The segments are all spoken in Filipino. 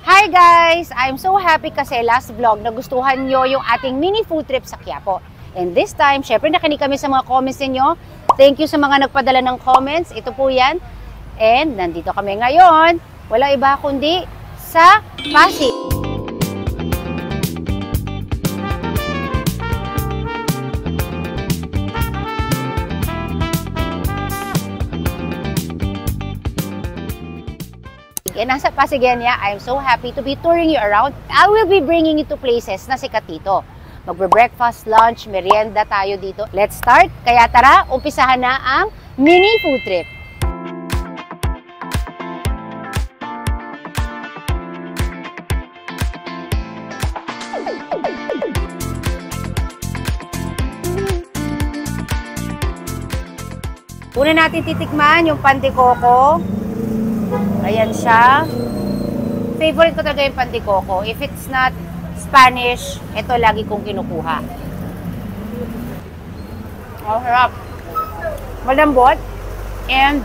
Hi guys! I'm so happy kasi last vlog nagustuhan nyo yung ating mini food trip sa Quiapo. And this time, syempre nakinig kami sa mga comments ninyo. Thank you sa mga nagpadala ng comments. Ito po yan. And nandito kami ngayon. Wala iba kundi sa Pasig. And nasa Pasigenya, I'm so happy to be touring you around. I will be bringing you to places na sikat dito. Magbe-breakfast, lunch, merienda tayo dito. Let's start! Kaya tara, umpisahan na ang mini food trip. Una natin titikman yung pan de coco. Ayan siya. Favorite ko talaga yung pan de coco. If it's not Spanish, ito lagi kong kinukuha. Oh, harap. Malambot. And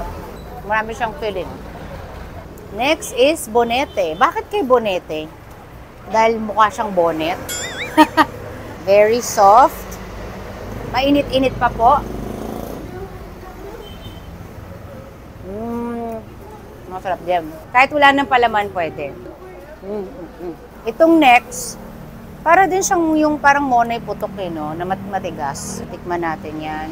marami siyang filling. Next is bonete. Bakit kay bonete? Dahil mukha siyang bonnet. Very soft. Mainit-init pa po. Masarap din. Kahit wala ng palaman, pwede. Itong next, para din siyang yung parang monay putok eh, no? Na matigas. Tikman natin yan.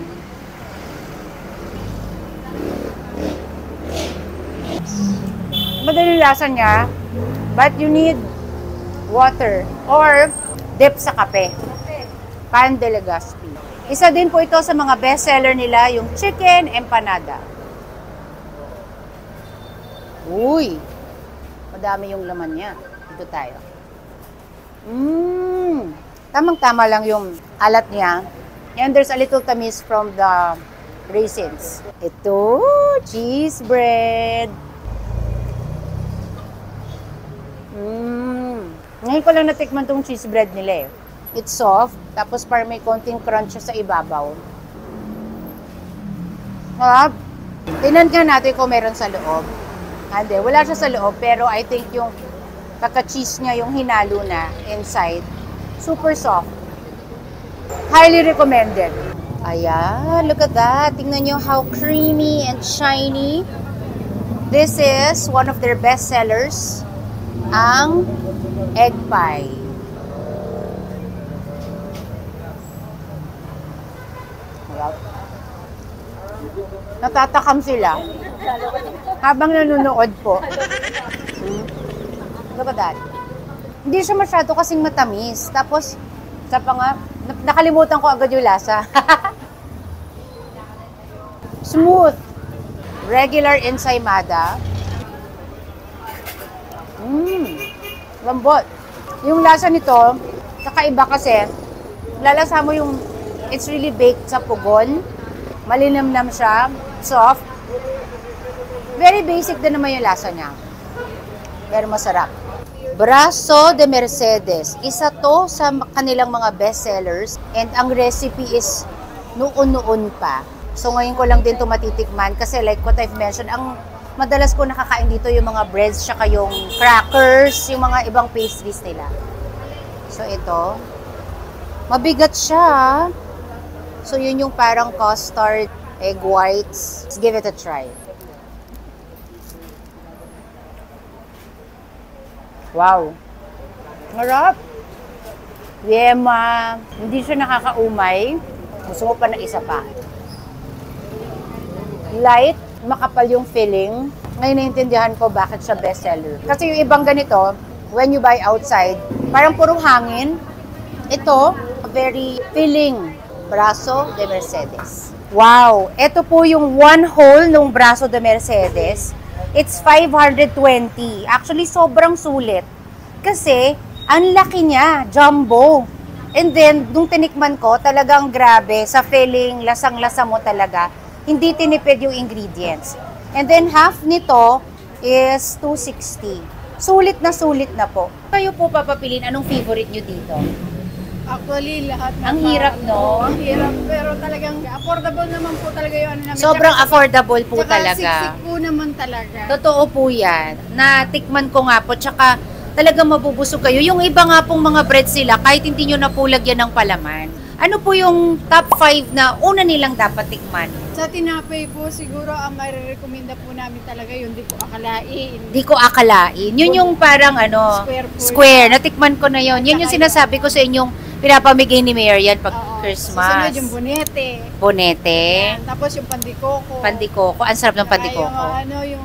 Madali lasa niya, but you need water or dip sa kape. Pan de Legazpi. Isa din po ito sa mga best seller nila, yung chicken empanada. Uy! Madami yung laman niya. Ito tayo. Tamang-tama lang yung alat niya. And there's a little tamis from the raisins. Ito, cheese bread. Ngayon ko lang natikman tong cheese bread nila eh. It's soft, tapos parang may konting crunch sa ibabaw. Harap. Tingnan nga natin kung meron sa loob. Hindi, wala siya sa loob, pero I think yung kaka-cheese niya, yung hinalo na inside, super soft. Highly recommended. Ayan, look at that. Tingnan nyo how creamy and shiny. This is one of their best sellers, ang egg pie. Natatakam sila habang nanonood po. Look at that. Hindi siya masyado kasing matamis. Tapos, sa pa nga, nakalimutan ko agad yung lasa. Smooth. Regular ensaymada. Lambot. Yung lasa nito, kakaiba kasi, lalasa mo yung, it's really baked sa pugon. Malinamnam siya, soft. Very basic din naman yung lasa niya. Pero masarap. Braso de Mercedes. Isa to sa kanilang mga best sellers. And ang recipe is noon-noon pa. So ngayon ko lang din ito matitikman. Kasi like what I've mentioned, ang madalas ko nakakain dito yung mga breads, tsaka yung crackers, yung mga ibang pastries nila. So ito. Mabigat siya. So, yun yung parang custard, egg whites. Let's give it a try. Wow! Marap! Yema! Hindi siya nakakaumay. Gusto mo pa na isa pa. Light, makapal yung filling. Ngayon naiintindihan ko bakit siya bestseller. Kasi yung ibang ganito, when you buy outside, parang puro hangin. Ito, very filling. Braso de Mercedes. Wow! Ito po yung one whole ng Braso de Mercedes. It's 520. Actually, sobrang sulit. Kasi, ang laki niya. Jumbo. And then, nung tinikman ko, talagang grabe. Sa filling, lasang-lasa mo talaga. Hindi tinipid yung ingredients. And then, half nito is 260. Sulit na po. Kayo po papapilin, anong favorite nyo dito? Actually, lahat na. Ang hirap, no? Ang hirap, pero talagang affordable naman po talaga yung ano namin. Sobrang affordable po tsaka talaga. Siksik po naman talaga. Totoo po yan. Natikman ko nga po. Tsaka talagang mabubusog kayo. Yung iba nga pong mga bread sila, kahit hindi nyo na po lagyan ng palaman. Ano po yung top 5 na una nilang dapat tikman? Sa tinapay po, siguro ang marirekomenda po namin talaga yun, di ko akalain. Di ko akalain. Yun yung parang Square po square. Natikman ko na yun. Yan yung sinasabi ko sa inyong pinapamigay ni Marian pag Oo. Christmas. Susunod yung bonete. Bonete. Yan. Tapos yung pandikoko. Pandikoko. Ang sarap ng Saka pandikoko. yung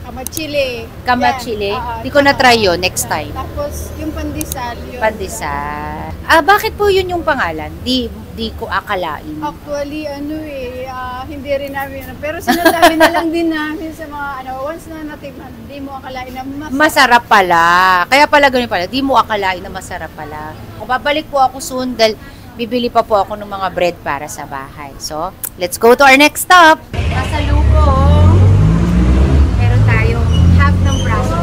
kamachili. Kamachili. Yan. Di ko na-try yun next time. Tapos yung pandesal. Yun. Pandesal. Bakit po yun yung pangalan? Di ko akalain. Actually, hindi rin namin, pero sinasabi na lang din namin sa mga, once na natikman, hindi mo akalain na Masarap pala. Kaya pala ganun pala. Di mo akalain na masarap pala. Kung babalik po ako soon dahil bibili pa po ako ng mga bread para sa bahay. So, let's go to our next stop. Nasa Lubong. Meron tayong half ng braso.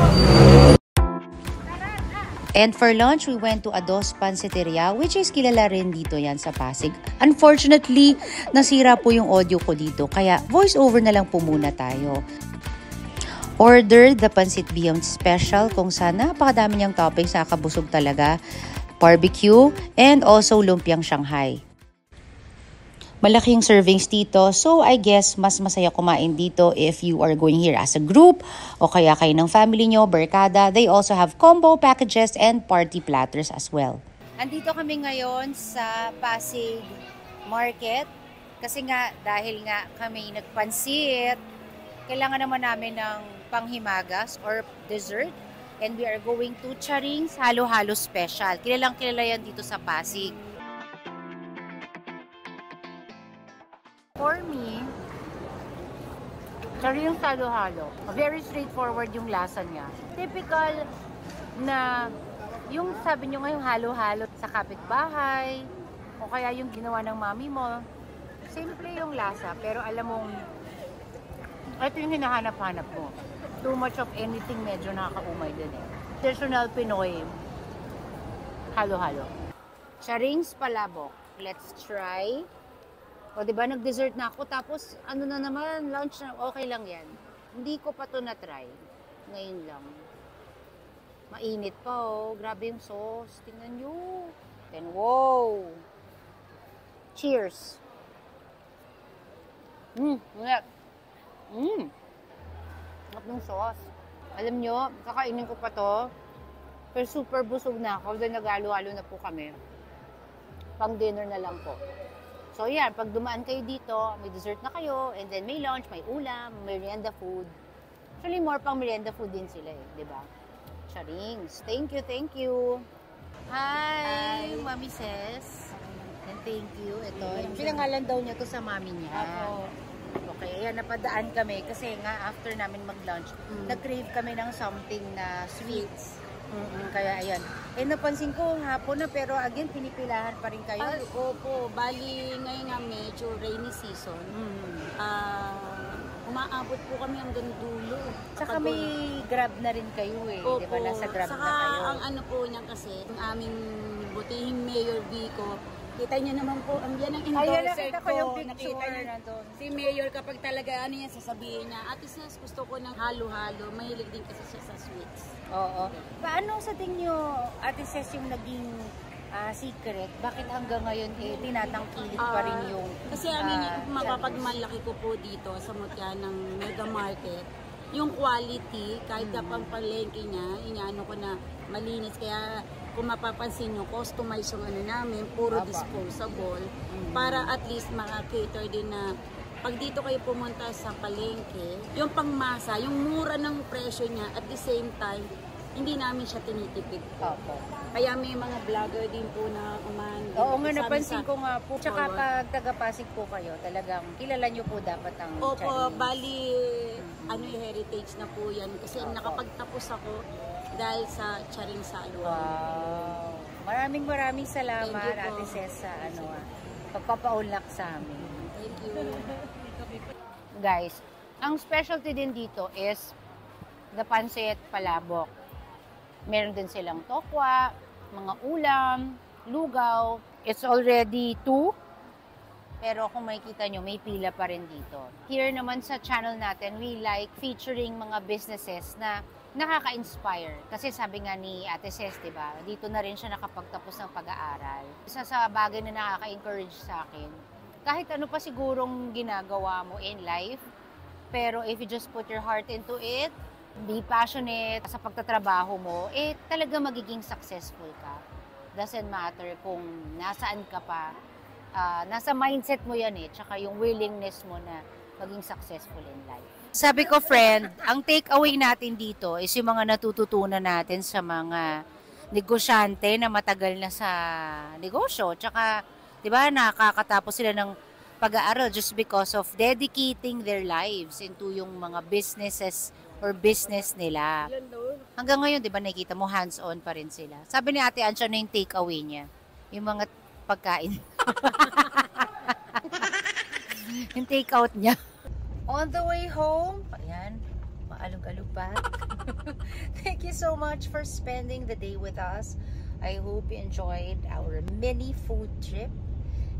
And for lunch, we went to Ados Pansiteria, which is kilala rin dito yan sa Pasig. Unfortunately, nasira po yung audio ko dito, kaya voice over na lang po muna tayo. Order the Pansit Beyond Special kung saan napakadami niyang toppings, nakakabusog talaga. Barbecue and also lumpiang Shanghai. Malaking servings dito, so I guess mas masaya kumain dito if you are going here as a group o kaya kayo ng family nyo, barkada. They also have combo packages and party platters as well. Andito kami ngayon sa Pasig Market kasi nga dahil nga kami nagpansit, kailangan naman namin ng panghimagas or dessert. And we are going to Charing's Halo-Halo Special. Kilalang kilala yan dito sa Pasig. For me, Charing's Halo-Halo. Very straightforward yung lasa niya. Typical na yung sabi nyo ngayong halo-halo sa kapitbahay o kaya yung ginawa ng mami mo. Simple yung lasa pero alam mong ito yung hinahanap-hanap mo. Too much of anything medyo nakakaumay din eh. Traditional Pinoy halo-halo. Charing's Palabok. Let's try. O diba, nag-dessert na ako. Tapos, ano na naman, lunch na, okay lang yan. Hindi ko pa to na-try. Ngayon lang. Mainit pa oh. Grabe yung sauce. Tingnan nyo. Then, wow. Cheers. Sarap ng sauce. Alam nyo, kakainin ko pa to. Pero super busog na ako. Dahil nag-halo-halo na po kami. Pang dinner na lang po. So yan, pag dumaan kayo dito, may dessert na kayo, and then may lunch, may ulam, merienda food. Actually, more pang merienda food din sila eh, di ba? Charing's. Thank you, thank you. Hi, Mami Ses. And thank you. Ito, pinangalan daw niya to sa mami niya. Okay, ayan, napadaan kami kasi nga after namin mag-lunch, nag-crave kami ng something na sweets. Kaya ayan. Eh napansin ko hapon na pero again pinipilahan pa rin kayo. Opo, bali ngayon nga medyo rainy season. Umaabot po kami hanggang dulo. Saka may Grab na rin kayo eh. Opo. Di ba nasa Grab Saka, na kayo? ang ano po niyan kasi, ang aming butihing Mayor Vico, kita niyo naman po, ang yan ang endorser nakita ko yung picture. Nakita niyo nandun. si Mayor kapag talaga ano yan, sasabihin niya, Ate Ses, gusto ko ng halo-halo. Mahilig din kasi siya sa sweets. Oo. Paano sa tingin nyo, Ate Ses, yung naging secret? Bakit hanggang ngayon eh, tinatangkilik pa rin yung Kasi mapapagmalaki ko po dito sa mutya ng Mega Market, yung quality, kahit kapag palengke niya, inaano ko na malinis. Kaya kung mapapansin nyo, customize yung ano namin, puro disposable, para at least maka-cater din na pag dito kayo pumunta sa palengke, yung pangmasa, yung mura ng presyo niya, at the same time, hindi namin siya tinitipid po. Kaya may mga vlogger din po na Oo nga, napansin ko nga po. Tsaka pag taga-Pasig po kayo, talagang kilala nyo po dapat ang Opo, Charing's. bali, heritage na po yan. Kasi nakapagtapos ako dahil sa Charing's Halo. Wow. Maraming salamat, Thank you po. Ate Ses, sa pagpapaunlak sa amin. Thank you. Guys, ang specialty din dito is the Pansit Palabok. Meron din silang tokwa, mga ulam, lugaw. It's already 2. Pero kung makikita nyo, may pila pa rin dito. Here naman sa channel natin, we like featuring mga businesses na nakaka-inspire. Kasi sabi nga ni Ate Ces, diba, dito na rin siya nakapagtapos ng pag-aaral. Isa sa bagay na nakaka-encourage sa akin, kahit ano pa sigurong ginagawa mo in life, pero if you just put your heart into it, be passionate sa pagtatrabaho mo, talaga magiging successful ka. Doesn't matter kung nasaan ka pa, nasa mindset mo yan tsaka yung willingness mo na maging successful in life. Sabi ko, friend, ang take-away natin dito is yung mga natututunan natin sa mga negosyante na matagal na sa negosyo. Tsaka, di ba, nakakatapos sila ng pag-aaral just because of dedicating their lives into yung mga businesses or business nila. Hanggang ngayon, di ba, nakikita mo, hands-on pa rin sila. Sabi ni Ate Ann, na yung take-away niya. Yung mga pagkain. Yung take-out niya. On the way home, ayan, maalog-alog pa. Thank you so much for spending the day with us. I hope you enjoyed our mini food trip.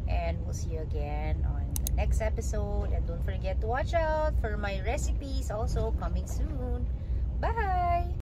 And we'll see you again on the next episode. And don't forget to watch out for my recipes also coming soon. Bye!